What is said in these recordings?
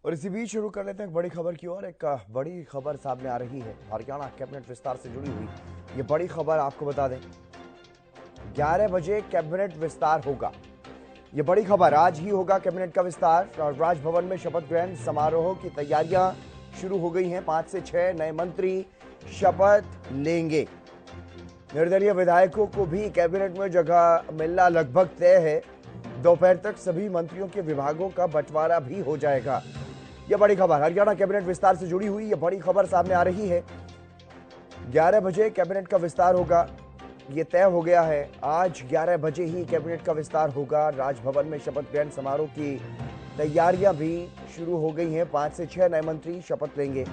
और इसी बीच शुरू कर लेते हैं एक बड़ी खबर की ओर। एक बड़ी खबर सामने आ रही है हरियाणा कैबिनेट विस्तार से जुड़ी हुई। ये बड़ी खबर आपको बता दें, 11 बजे कैबिनेट विस्तार होगा। ये बड़ी खबर, आज ही होगा कैबिनेट का विस्तार और राजभवन में शपथ ग्रहण समारोह की तैयारियां शुरू हो गई हैं। 5 से 6 नए मंत्री शपथ लेंगे। निर्दलीय विधायकों को भी कैबिनेट में जगह मिलना लगभग तय है। दोपहर तक सभी मंत्रियों के विभागों का बंटवारा भी हो जाएगा। यह बड़ी खबर हरियाणा कैबिनेट विस्तार से जुड़ी हुई, यह बड़ी खबर सामने आ रही है। 11 बजे कैबिनेट का विस्तार होगा, ये तय हो गया है। आज 11 बजे ही कैबिनेट का विस्तार होगा। राजभवन में शपथ ग्रहण समारोह की तैयारियां भी शुरू हो गई हैं। 5 से 6 नए मंत्री शपथ लेंगे।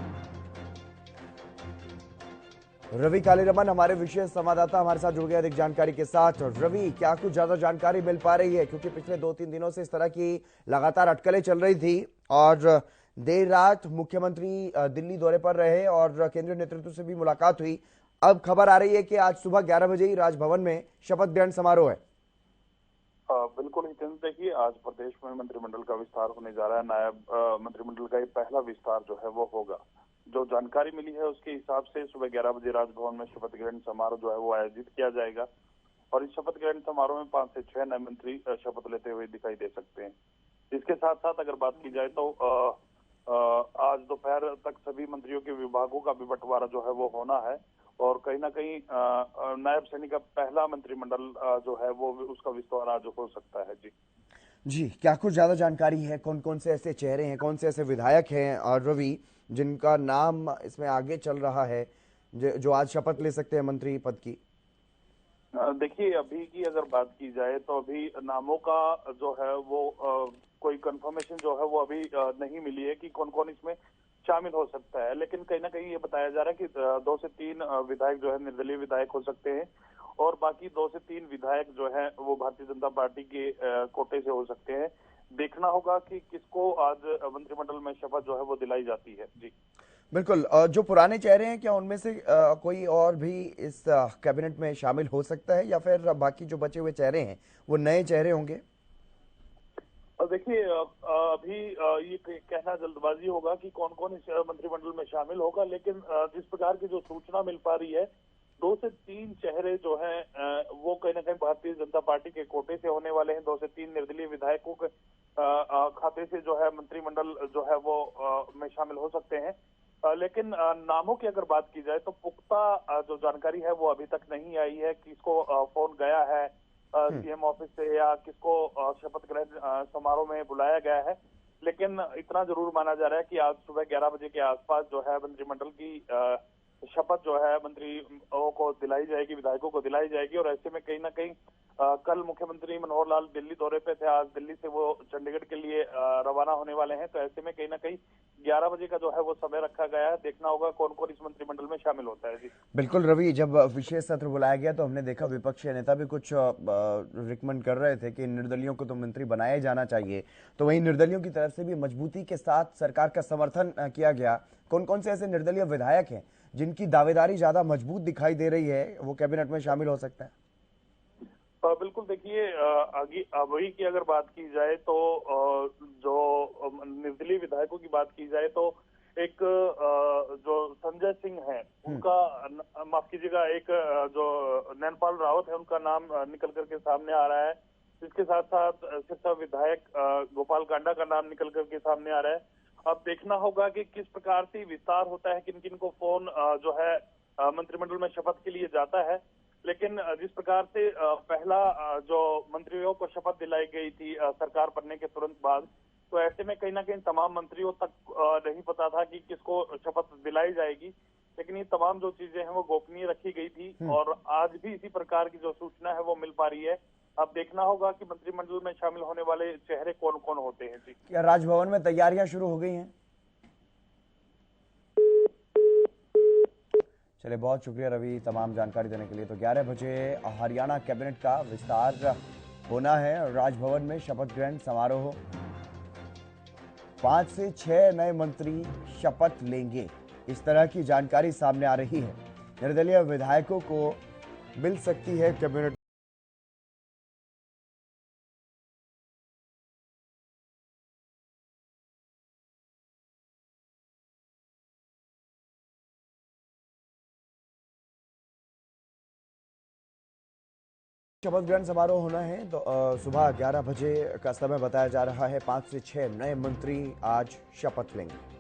रवि कालीरमन हमारे विशेष संवाददाता हमारे साथ जुड़ गए अधिक जानकारी के साथ। रवि, क्या कुछ ज्यादा जानकारी मिल पा रही है, क्योंकि पिछले 2-3 दिनों से इस तरह की लगातार अटकलें चल रही थी और देर रात मुख्यमंत्री दिल्ली दौरे पर रहे और केंद्रीय नेतृत्व से भी मुलाकात हुई। अब खबर आ रही है कि आज सुबह 11 बजे ही राजभवन में शपथ ग्रहण समारोह है। बिल्कुल हितेंद्र, देखिए आज प्रदेश में मंत्रिमंडल का विस्तार होने जा रहा है। नायब मंत्रिमंडल का ये पहला विस्तार जो है वो होगा। जो जानकारी मिली है उसके हिसाब से सुबह 11 बजे राजभवन में शपथ ग्रहण समारोह जो है वो आयोजित किया जाएगा और इस शपथ ग्रहण समारोह में 5 से 6 नए मंत्री शपथ लेते हुए दिखाई दे सकते हैं। इसके साथ साथ अगर बात की जाए तो आज दोपहर तक सभी मंत्रियों के विभागों का भी बंटवारा जो है वो होना है और कहीं ना कहीं नायब सैनी का पहला मंत्रिमंडल जो है वो उसका विस्तार आज हो सकता है। जी जी, क्या कुछ ज्यादा जानकारी है, कौन कौन से ऐसे चेहरे हैं, कौन से ऐसे विधायक हैं और रवि जिनका नाम इसमें आगे चल रहा है, जो आज शपथ ले सकते हैं मंत्री पद की? देखिए अभी की अगर बात की जाए तो अभी नामों का जो है वो कोई कंफर्मेशन जो है वो अभी नहीं मिली है कि कौन कौन इसमें शामिल हो सकता है, लेकिन कहीं ना कहीं ये बताया जा रहा है कि 2 से 3 विधायक जो है निर्दलीय विधायक हो सकते हैं और बाकी 2 से 3 विधायक जो है वो भारतीय जनता पार्टी के कोटे से हो सकते हैं। देखना होगा कि किसको आज मंत्रिमंडल में शपथ जो है वो दिलाई जाती है। जी बिल्कुल। जो पुराने चेहरे हैं, क्या उनमें से कोई और भी इस कैबिनेट में शामिल हो सकता है या फिर बाकी जो बचे हुए चेहरे हैं वो नए चेहरे होंगे? और देखिए अभी ये कहना जल्दबाजी होगा कि कौन कौन इस मंत्रिमंडल में शामिल होगा, लेकिन जिस प्रकार की जो सूचना मिल पा रही है 2 से 3 चेहरे जो हैं वो कहीं ना कहीं भारतीय जनता पार्टी के कोटे से होने वाले हैं। 2 से 3 निर्दलीय विधायकों के खाते से जो है मंत्रिमंडल जो है वो में शामिल हो सकते हैं। लेकिन नामों की अगर बात की जाए तो पुख्ता जो जानकारी है वो अभी तक नहीं आई है। किसको फोन गया है सीएम ऑफिस से या किसको शपथ ग्रहण समारोह में बुलाया गया है, लेकिन इतना जरूर माना जा रहा है कि आज सुबह 11 बजे के आसपास जो है मंत्रिमंडल की शपथ जो है मंत्रियों को दिलाई जाएगी, विधायकों को दिलाई जाएगी। और ऐसे में कहीं ना कहीं कल मुख्यमंत्री मनोहर लाल दिल्ली दौरे पे थे, आज दिल्ली से वो चंडीगढ़ के लिए रवाना होने वाले हैं। तो ऐसे में कहीं ना कहीं 11 बजे का जो है वो समय रखा गया है। देखना होगा कौन कौन इस मंत्रिमंडल में शामिल होता है। जी बिल्कुल रवि, जब विशेष सत्र बुलाया गया तो हमने देखा विपक्षी नेता भी कुछ रिकमेंड कर रहे थे कि निर्दलियों को तो मंत्री बनाया जाना चाहिए। तो वहीं निर्दलियों की तरफ से भी मजबूती के साथ सरकार का समर्थन किया गया। कौन कौन से ऐसे निर्दलीय विधायक हैं जिनकी दावेदारी ज्यादा मजबूत दिखाई दे रही है, वो कैबिनेट में शामिल हो सकता है? बिल्कुल, देखिए आगे अभी की अगर बात की जाए तो जो निर्दलीय विधायकों की बात की जाए तो एक जो संजय सिंह है उनका माफ कीजिएगा, एक जो नैनपाल रावत है उनका नाम निकल करके सामने आ रहा है। इसके साथ साथ सिरसा विधायक गोपाल कांडा का नाम निकल करके सामने आ रहा है। अब देखना होगा कि किस प्रकार से विस्तार होता है, किन किन को फोन जो है मंत्रिमंडल में शपथ के लिए जाता है। लेकिन जिस प्रकार से पहला जो मंत्रियों को शपथ दिलाई गई थी सरकार बनने के तुरंत बाद, तो ऐसे में कहीं ना कहीं तमाम मंत्रियों तक नहीं पता था कि किसको शपथ दिलाई जाएगी। लेकिन ये तमाम जो चीजें हैं वो गोपनीय रखी गई थी और आज भी इसी प्रकार की जो सूचना है वो मिल पा रही है। अब देखना होगा कि मंत्रिमंडल में शामिल होने वाले चेहरे कौन कौन होते हैं। जी क्या राजभवन में तैयारियां शुरू हो गई हैं? चलिए, बहुत शुक्रिया रवि तमाम जानकारी देने के लिए। तो 11 बजे हरियाणा कैबिनेट का विस्तार होना है। राजभवन में शपथ ग्रहण समारोह, 5 से 6 नए मंत्री शपथ लेंगे, इस तरह की जानकारी सामने आ रही है। निर्दलीय विधायकों को मिल सकती है कैबिनेट शपथ ग्रहण समारोह होना है तो सुबह 11 बजे का समय बताया जा रहा है। 5 से 6 नए मंत्री आज शपथ लेंगे।